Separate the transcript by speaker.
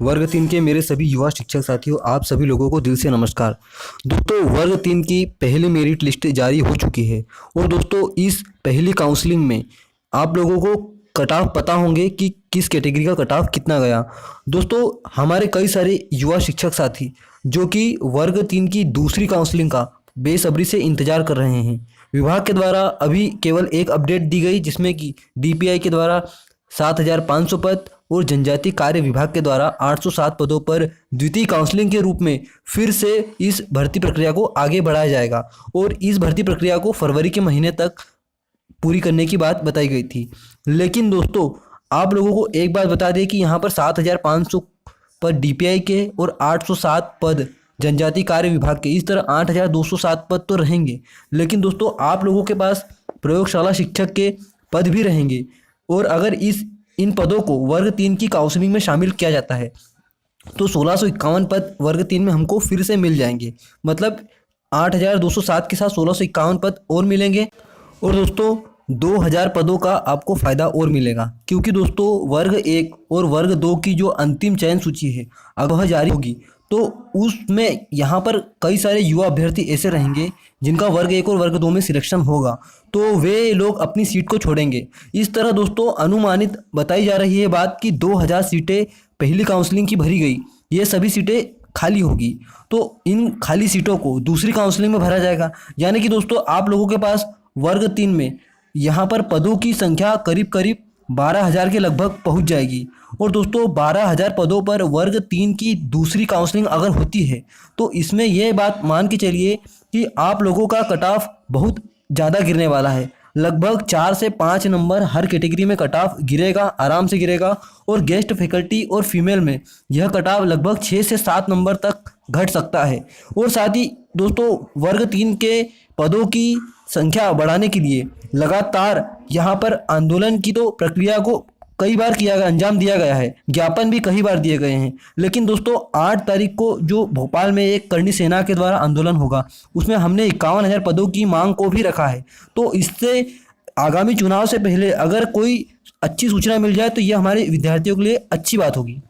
Speaker 1: वर्ग 3 के मेरे सभी युवा शिक्षक साथियों, आप सभी लोगों को दिल से नमस्कार। दोस्तों, वर्ग 3 की पहली मेरिट लिस्ट जारी हो चुकी है और दोस्तों इस पहली काउंसलिंग में आप लोगों को कट ऑफ पता होंगे कि किस कैटेगरी का कट ऑफ कितना गया। दोस्तों, हमारे कई सारे युवा शिक्षक साथी जो कि वर्ग 3 की दूसरी काउंसलिंग का बेसब्री से इंतजार कर रहे हैं। विभाग के द्वारा अभी केवल एक अपडेट दी गई जिसमें कि डीपीआई के द्वारा 7,500 पद और जनजाति कार्य विभाग के द्वारा 807 पदों पर द्वितीय काउंसलिंग के रूप में फिर से इस भर्ती प्रक्रिया को आगे बढ़ाया जाएगा और इस भर्ती प्रक्रिया को फरवरी के महीने तक पूरी करने की बात बताई गई थी। लेकिन दोस्तों, आप लोगों को एक बात बता दें कि यहाँ पर 7,500 पद डीपीआई के और 807 पद जनजाति कार्य विभाग के, इस तरह 8,207 पद तो रहेंगे। लेकिन दोस्तों, आप लोगों के पास प्रयोगशाला शिक्षक के पद भी रहेंगे और अगर इन पदों को वर्ग 3 की काउंसलिंग में शामिल किया जाता है तो 1651 पद वर्ग 3 में हमको फिर से मिल जाएंगे। मतलब 8,207 के साथ 1651 पद और मिलेंगे और दोस्तों 2,000 पदों का आपको फ़ायदा और मिलेगा, क्योंकि दोस्तों वर्ग 1 और वर्ग 2 की जो अंतिम चयन सूची है अगर वह जारी होगी तो उसमें यहाँ पर कई सारे युवा अभ्यर्थी ऐसे रहेंगे जिनका वर्ग 1 और वर्ग 2 में सिलेक्शन होगा, तो वे लोग अपनी सीट को छोड़ेंगे। इस तरह दोस्तों अनुमानित बताई जा रही है बात कि 2,000 सीटें पहली काउंसलिंग की भरी गई, ये सभी सीटें खाली होगी। तो इन खाली सीटों को दूसरी काउंसलिंग में भरा जाएगा। यानी कि दोस्तों आप लोगों के पास वर्ग 3 में यहाँ पर पदों की संख्या करीब करीब 12,000 के लगभग पहुँच जाएगी। और दोस्तों 12,000 पदों पर वर्ग 3 की दूसरी काउंसलिंग अगर होती है तो इसमें यह बात मान के चलिए कि आप लोगों का कट ऑफ बहुत ज़्यादा गिरने वाला है। लगभग 4 से 5 नंबर हर कैटेगरी में कट ऑफ गिरेगा, आराम से गिरेगा। और गेस्ट फैकल्टी और फीमेल में यह कट ऑफ लगभग 6 से 7 नंबर तक घट सकता है। और साथ ही दोस्तों वर्ग 3 के पदों की संख्या बढ़ाने के लिए लगातार यहाँ पर आंदोलन की तो प्रक्रिया को कई बार अंजाम दिया गया है, ज्ञापन भी कई बार दिए गए हैं। लेकिन दोस्तों 8 तारीख को जो भोपाल में एक करनी सेना के द्वारा आंदोलन होगा उसमें हमने 51,000 पदों की मांग को भी रखा है। तो इससे आगामी चुनाव से पहले अगर कोई अच्छी सूचना मिल जाए तो यह हमारे विद्यार्थियों के लिए अच्छी बात होगी।